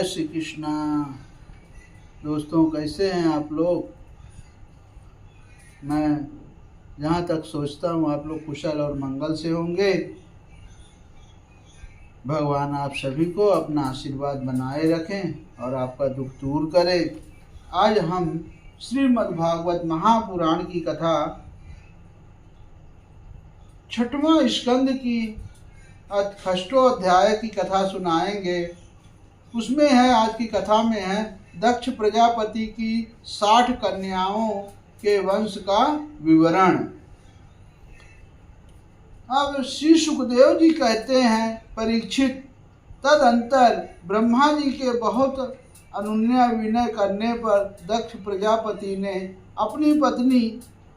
जय श्री कृष्णा। दोस्तों, कैसे हैं आप लोग? मैं जहाँ तक सोचता हूँ आप लोग कुशल और मंगल से होंगे। भगवान आप सभी को अपना आशीर्वाद बनाए रखें और आपका दुख दूर करे। आज हम श्रीमद् भागवत महापुराण की कथा 6वां स्कंद की 8वां अध्याय की कथा सुनाएंगे। उसमें है, आज की कथा में है दक्ष प्रजापति की 60 कन्याओं के वंश का विवरण। अब श्री सुखदेव जी कहते हैं, परीक्षित, तदंतर ब्रह्मा जी के बहुत अनुनय विनय करने पर दक्ष प्रजापति ने अपनी पत्नी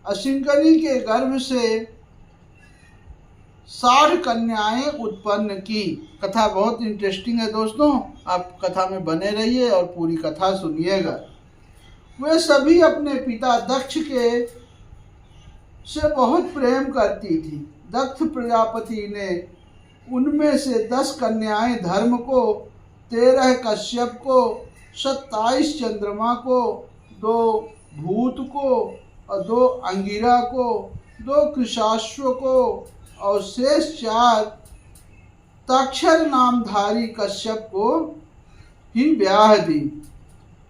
असिंकनी के गर्भ से 60 कन्याएं उत्पन्न की। कथा बहुत इंटरेस्टिंग है दोस्तों, आप कथा में बने रहिए और पूरी कथा सुनिएगा। वे सभी अपने पिता दक्ष के से बहुत प्रेम करती थी। दक्ष प्रजापति ने उनमें से 10 कन्याएं धर्म को, 13 कश्यप को, 27 चंद्रमा को, 2 भूत को और 2 अंगिरा को, 2 कृशाश्व को और शेष 4 तक्षर नामधारी कश्यप को ही ब्याह दी।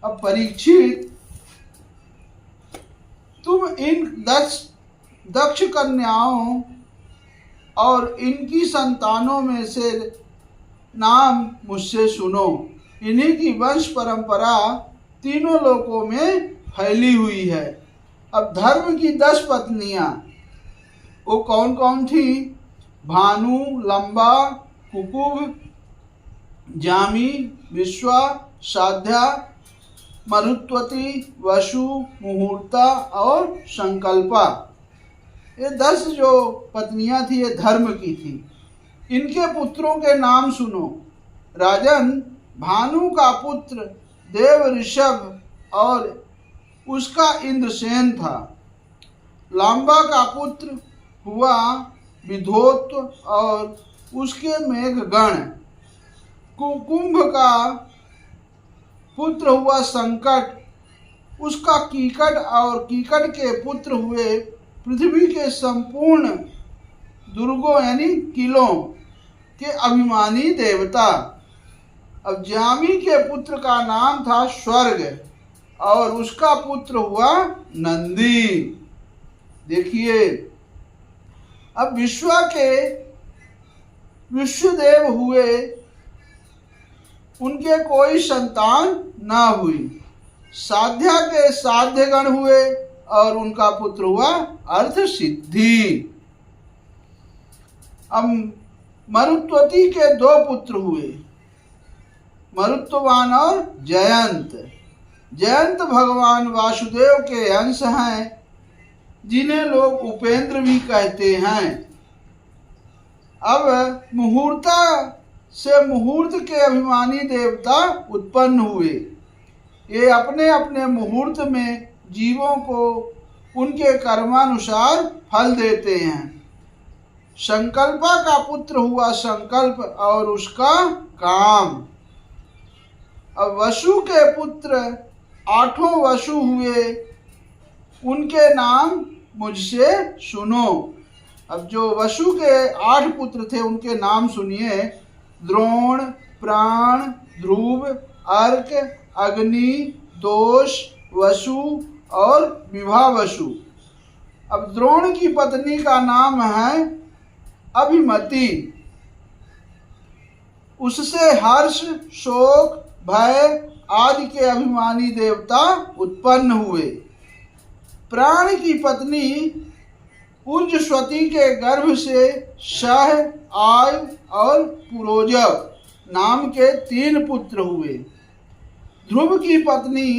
अब परीक्षित, तुम इन 10 दक्ष कन्याओं और इनकी संतानों में से नाम मुझसे सुनो। इन्हीं की वंश परंपरा तीनों लोकों में फैली हुई है। अब धर्म की 10 पत्नियां वो कौन कौन थी? भानु, लंबा, कुकुभ, जामी, विश्वा, साध्या, मरुत्वती, वसु, मुहूर्ता और संकल्पा। ये 10 जो पत्नियां थी ये धर्म की थी। इनके पुत्रों के नाम सुनो। राजन, भानु का पुत्र देव ऋषभ और उसका इंद्रसेन था। लांबा का पुत्र हुआ विधोत और उसके मेघगण। कुकुम्भ का पुत्र हुआ संकट, उसका कीकट और कीकट के पुत्र हुए पृथ्वी के संपूर्ण दुर्गों यानी किलों के अभिमानी देवता। अब जामी के पुत्र का नाम था स्वर्ग और उसका पुत्र हुआ नंदी। देखिए, अब विश्वा के विश्वदेव हुए, उनके कोई संतान न हुई। साध्या के साध्यगण हुए और उनका पुत्र हुआ अर्थ सिद्धि। अब मरुत्वती के 2 पुत्र हुए, मरुत्वान और जयंत। जयंत भगवान वासुदेव के अंश हैं, जिन्हें लोग उपेंद्र भी कहते हैं। अब मुहूर्ता से मुहूर्त के अभिमानी देवता उत्पन्न हुए। ये अपने अपने मुहूर्त में जीवों को उनके कर्मानुसार फल देते हैं। संकल्पा का पुत्र हुआ संकल्प और उसका काम। अब वसु के पुत्र 8 वसु हुए, उनके नाम मुझसे सुनो। अब जो वसु के 8 पुत्र थे उनके नाम सुनिए। द्रोण, प्राण, ध्रुव, अर्क, अग्नि, दोष, वसु और विभावसु। अब द्रोण की पत्नी का नाम है अभिमति। उससे हर्ष, शोक, भय आदि के अभिमानी देवता उत्पन्न हुए। प्राण की पत्नी उर्जस्वती के गर्भ से सह, आय और पुरोजव नाम के 3 पुत्र हुए। ध्रुव की पत्नी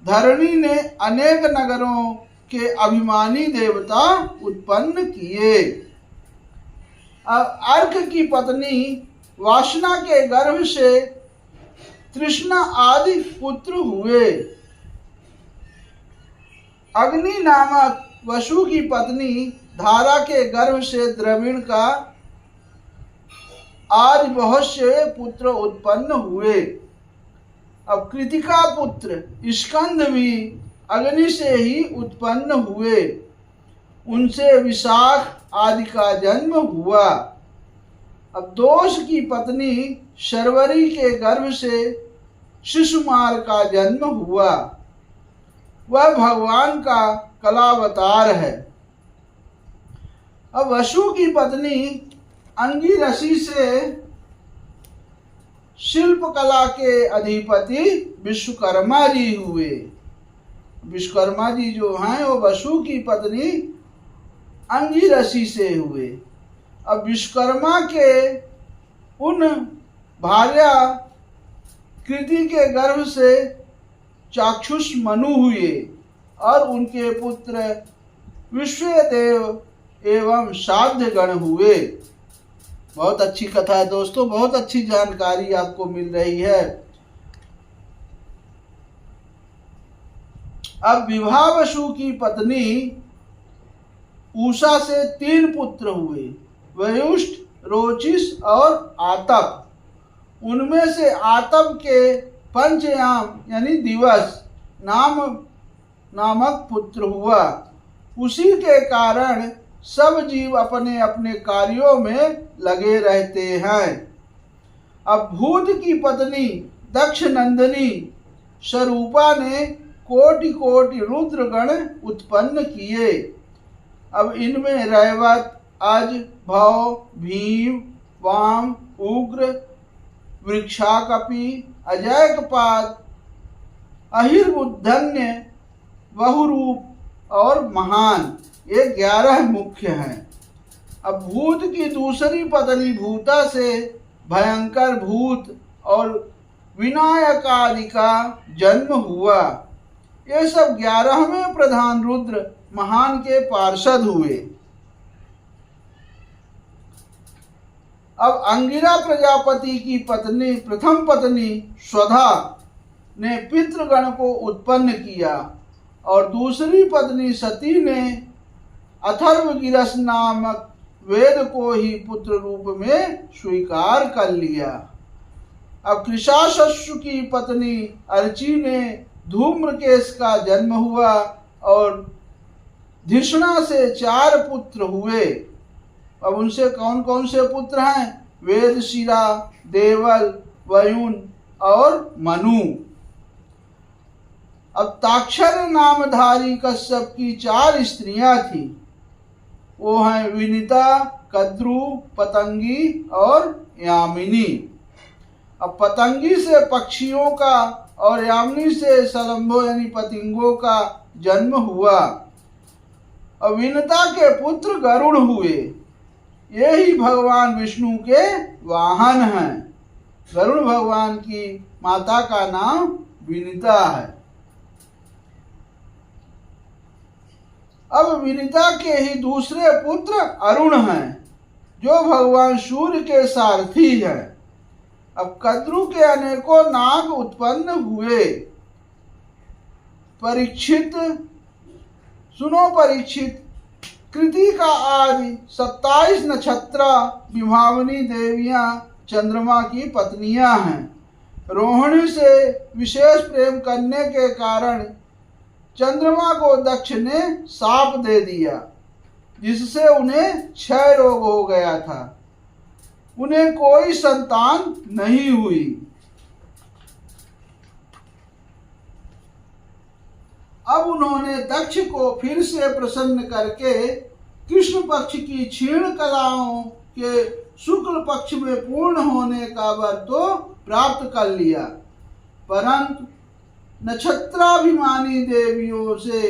धरणी ने अनेक नगरों के अभिमानी देवता उत्पन्न किए। अर्क की पत्नी वासना के गर्भ से तृष्णा आदि पुत्र हुए। अग्नि नामक वसु की पत्नी धारा के गर्भ से द्रविण का आज बहुत से पुत्र उत्पन्न हुए। अब कृतिका पुत्र स्कंद भी अग्नि से ही उत्पन्न हुए, उनसे विशाख आदि का जन्म हुआ। अब दोष की पत्नी शर्वरी के गर्भ से शिशुमार का जन्म हुआ, वह भगवान का कलावतार है। अब वसु की पत्नी अंगिरसी से शिल्प कला के अधिपति विश्वकर्मा जी हुए। विश्वकर्मा जी जो हैं वो वसु की पत्नी अंगिरसी से हुए। अब विश्वकर्मा के उन भार्या कृति के गर्भ से चाक्षुष मनु हुए और उनके पुत्र विश्वदेव एवं साध्य गण हुए। बहुत अच्छी कथा है दोस्तों, बहुत अच्छी जानकारी आपको मिल रही है। अब विभावसु की पत्नी उषा से 3 पुत्र हुए, वयुष्ठ, रोचिस और आतप। उनमें से आतप के पंचयाम यानी दिवस नामक पुत्र हुआ। उसी के कारण सब जीव अपने अपने कार्यों में लगे रहते हैं। अब भूत की पत्नी दक्ष नंदिनी स्वरूपा ने कोटि कोटि रुद्रगण उत्पन्न किए। अब इनमें रैवत, अज, भव, भीम, वाम, उग्र, वृक्षाकपि, अजैकपाद, अहिर्बुद्धन्य, बहुरूप और महान, ये 11 मुख्य हैं। अब भूत की दूसरी पत्नी भूता से भयंकर भूत और विनायक आदि का जन्म हुआ। ये सब 11वें प्रधान रुद्र महान के पार्षद हुए। अब अंगिरा प्रजापति की पत्नी प्रथम पत्नी स्वधा ने पितृगण को उत्पन्न किया और दूसरी पत्नी सती ने अथर्वगिरस नामक वेद को ही पुत्र रूप में स्वीकार कर लिया। अब कृशाशस्सु की पत्नी अर्ची ने धूम्रकेश का जन्म हुआ और धिषणा से 4 पुत्र हुए। अब उनसे कौन कौन से पुत्र हैं? वेदशिरा, देवल, वयुन और मनु। अब ताक्षर नामधारी कश्यप की 4 स्त्रियां थी, वो हैं विनीता, कद्रु, पतंगी और यामिनी। अब पतंगी से पक्षियों का और यामिनी से सलंभों यानी पतिंगों का जन्म हुआ। अब विनीता के पुत्र गरुड़ हुए, ये ही भगवान विष्णु के वाहन हैं। गरुड़ भगवान की माता का नाम विनीता है। अब विनीता के ही दूसरे पुत्र अरुण हैं, जो भगवान सूर्य के सारथी हैं। अब कद्रु के अनेकों नाग उत्पन्न हुए। परीक्षित, सुनो परीक्षित, कृति का आदि 27 नक्षत्रा विभावनी देवियां चंद्रमा की पत्नियां हैं। रोहिणी से विशेष प्रेम करने के कारण चंद्रमा को दक्ष ने शाप दे दिया, जिससे उन्हें क्षय रोग हो गया था। उन्हें कोई संतान नहीं हुई। अब उन्होंने दक्ष को फिर से प्रसन्न करके कृष्ण पक्ष की क्षीण कलाओं के शुक्ल पक्ष में पूर्ण होने का वर तो प्राप्त कर लिया, परंतु नक्षत्राभिमानी देवियों से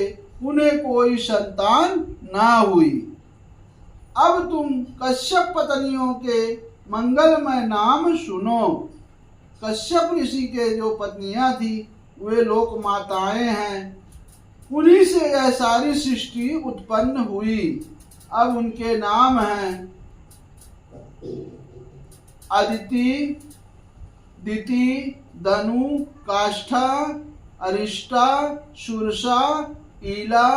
उन्हें कोई संतान ना हुई। अब तुम कश्यप पत्नियों के मंगलमय नाम सुनो। कश्यप ऋषि के जो पत्नियां थी वे लोक माताएं हैं, उन्हीं से यह सारी सृष्टि उत्पन्न हुई। अब उनके नाम हैं अदिति, दिति, दनु, काष्ठा, अरिष्टा, शूरसा, ईला,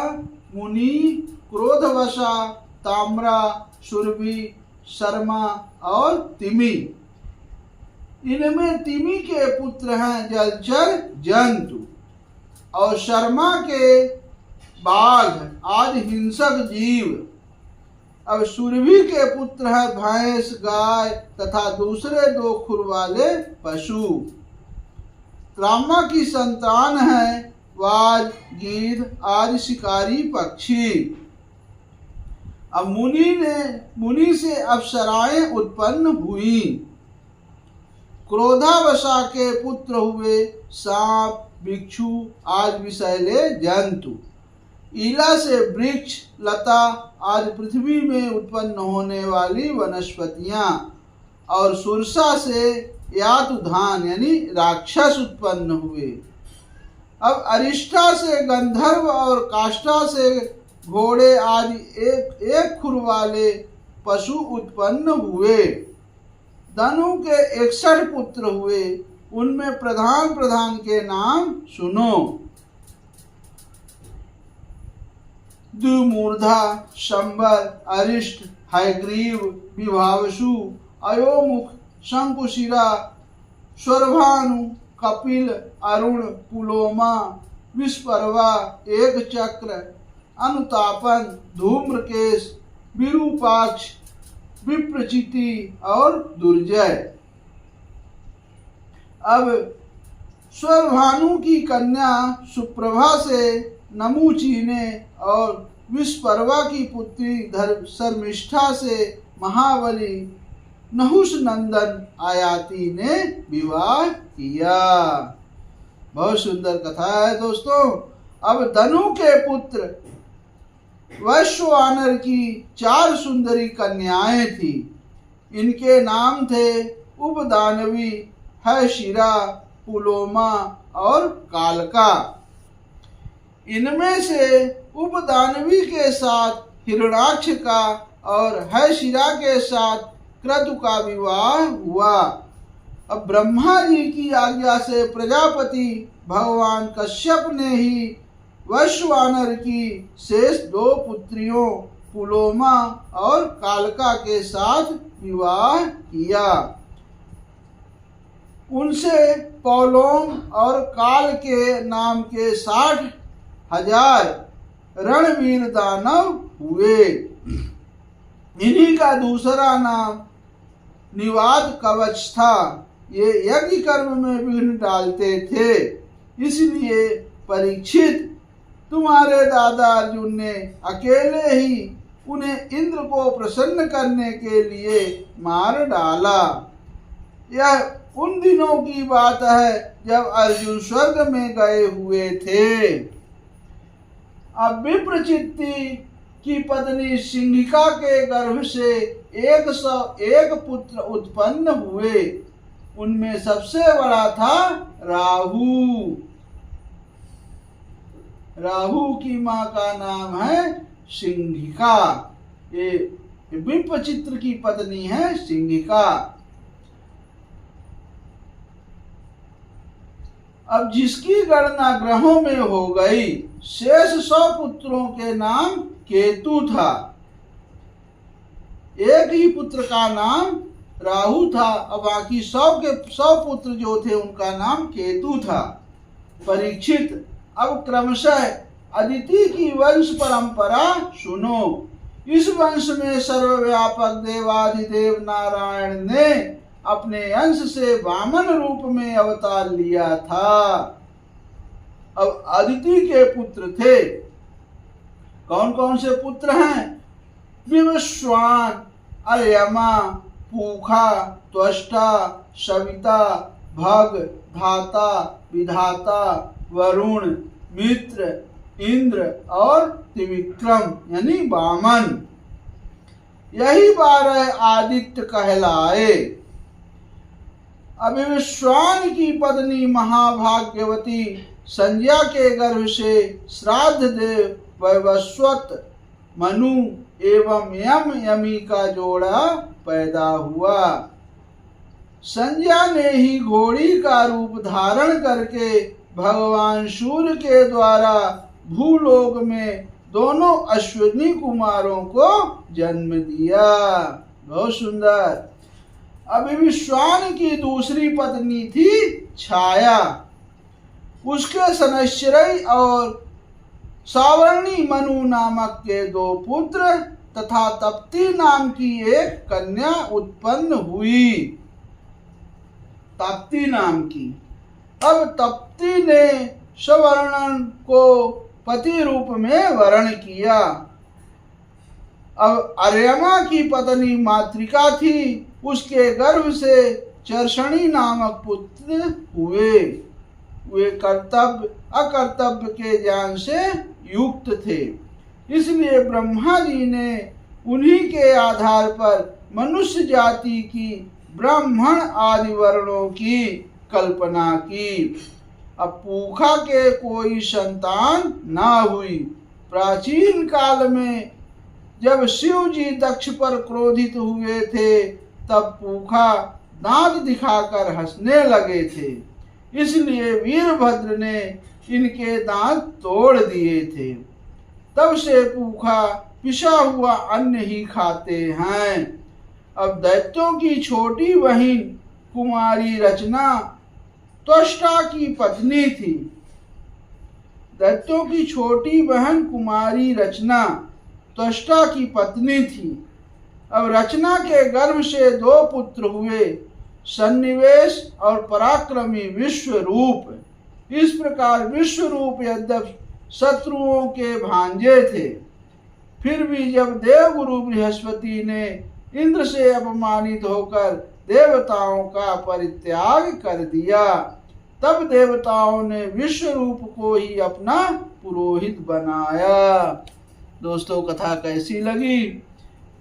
मुनि, क्रोधवशा, ताम्रा, सुरभि, शर्मा और तिमि। इनमें तिमि के पुत्र हैं जलचर जंतु और शर्मा के बाघ आदि हिंसक जीव। अब सुरभि के पुत्र है भैंस गाय तथा दूसरे 2 खुर वाले पशु। त्रामा की संतान है वाज गिद्ध आदि शिकारी पक्षी। अब मुनि से अप्सराएं उत्पन्न हुई। क्रोधावशा के पुत्र हुए सांप बिच्छू आदि विषैले जंतु। ईला से वृक्ष लता आदि पृथ्वी में उत्पन्न होने वाली वनस्पतियां और सुरसा से यातुधान यानी राक्षस उत्पन्न हुए। अब अरिष्टा से गंधर्व और काष्ठा से घोड़े आदि एक खुर वाले पशु उत्पन्न हुए। धनु के 61 पुत्र हुए। उनमें प्रधान प्रधान के नाम सुनो। द्विमूर्धा शंबर अरिष्ट हयग्रीव विभावसु अयोमुख शंकुशिरा स्वरभानु कपिल अरुण पुलोमा विस्पर्वा एक चक्र अनुतापन धूम्रकेश विरूपाक्ष विप्रचिति और दुर्जय। अब स्वरभानु की कन्या सुप्रभा से नमुची ने और विस्पर्वा की पुत्री शर्मिष्ठा से महाबली नहुष नंदन आयाति ने विवाह किया। बहुत सुंदर कथा है दोस्तों। अब धनु के पुत्र वैश्वानर की 4 सुंदरी कन्याएं थी। इनके नाम थे उपदानवी हैशिरा पुलोमा और कालका। इनमें से उपदानवी के साथ हिरणाक्ष का और हैशिरा के साथ क्रतु का विवाह हुआ। अब ब्रह्मा जी की आज्ञा से प्रजापति भगवान कश्यप ने ही वैश्वानर की शेष 2 पुत्रियों पुलोमा और कालका के साथ विवाह किया। उनसे पौलोम और काल के नाम के 60,000 रणवीर दानव हुए। इन्हीं का दूसरा नाम निवाद कवच था। ये यज्ञ कर्म में विघ्न डालते थे। इसलिए परीक्षित तुम्हारे दादा अर्जुन ने अकेले ही उन्हें इंद्र को प्रसन्न करने के लिए मार डाला। यह उन दिनों की बात है जब अर्जुन स्वर्ग में गए हुए थे। अब विप्रचित्ति की पत्नी सिंहिका के गर्भ से 101 पुत्र उत्पन्न हुए। उनमें सबसे बड़ा था राहु। राहु की मां का नाम है सिंहिका। ये विप्रचित्र की पत्नी है सिंहिका। अब जिसकी गणना ग्रहों में हो गई, शेष 100 पुत्रों के नाम केतु था। एक ही पुत्र का नाम राहु था और बाकी 100 पुत्र जो थे उनका नाम केतु था। परीक्षित अब क्रमशः अदिति की वंश परंपरा सुनो। इस वंश में सर्वव्यापक देवाधिदेव नारायण ने अपने अंश से वामन रूप में अवतार लिया था। अब अदिति के पुत्र थे। कौन कौन से पुत्र हैं? विवस्वान, अर्यमा, पूखा, त्वष्टा, सविता, भग, धाता, विधाता, वरुण, मित्र, इंद्र और त्रिविक्रम यानी वामन। यही 12 आदित्य कहलाए। अविश्वान की पत्नी महाभाग्यवती संज्ञा के गर्भ से श्राद्ध देव वैवस्वत, मनु एवं यम यमी का जोड़ा पैदा हुआ। संज्ञा ने ही घोड़ी का रूप धारण करके भगवान सूर्य के द्वारा भूलोक में दोनों अश्विनी कुमारों को जन्म दिया। बहुत सुंदर। अभिविश्वान की दूसरी पत्नी थी छाया। उसके शनैश्चरी और सावर्णी मनु नामक के 2 पुत्र तथा तप्ती नाम की एक कन्या उत्पन्न हुई। तप्ती नाम की। अब तप्ती ने सवर्णन को पति रूप में वरण किया। अब अर्यमा की पत्नी मातृका थी, उसके गर्भ से चर्षणी नामक पुत्र हुए। वे कर्तव्य अकर्तव्य के ज्ञान से युक्त थे, इसलिए ब्रह्मा जी ने उन्हीं के आधार पर मनुष्य जाति की ब्राह्मण आदि वर्णों की कल्पना की। अब पूखा के कोई संतान ना हुई। प्राचीन काल में जब शिव जी दक्ष पर क्रोधित हुए थे, तब पूखा दांत दिखाकर हंसने लगे थे, इसलिए वीरभद्र ने इनके दांत तोड़ दिए थे। तब से पूखा पिसा हुआ अन्न ही खाते हैं। अब दैत्यों की छोटी बहन कुमारी रचना त्वष्टा की पत्नी थी। दैत्यों की छोटी बहन कुमारी रचना त्वष्टा की पत्नी थी। अब रचना के गर्भ से 2 पुत्र हुए, सन्निवेश और पराक्रमी विश्वरूप। इस प्रकार विश्वरूप यद्यपि शत्रुओं के भांजे थे, फिर भी जब देवगुरु बृहस्पति ने इंद्र से अपमानित होकर देवताओं का परित्याग कर दिया, तब देवताओं ने विश्वरूप को ही अपना पुरोहित बनाया। दोस्तों, कथा कैसी लगी?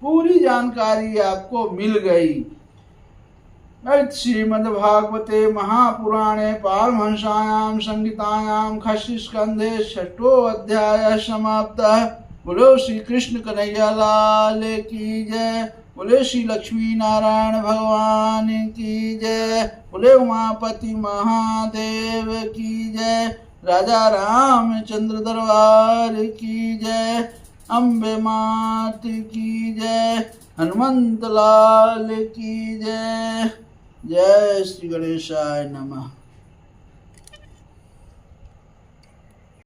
पूरी जानकारी आपको मिल गई। श्रीमद्भागवते महापुराणे पारमहंस्यां संहितायां षष्ठस्कन्धे 6ठो अध्याय समाप्तः। बोलो श्री कृष्ण कन्हैया लाल की जय। बोले श्री लक्ष्मी नारायण भगवान की जय। बोले उमापति महादेव की जय। राजा रामचंद्र दरबार की जय। अम्बे मात की जय। हनुमंत लाल की जय। जय श्री गणेशाय नमः।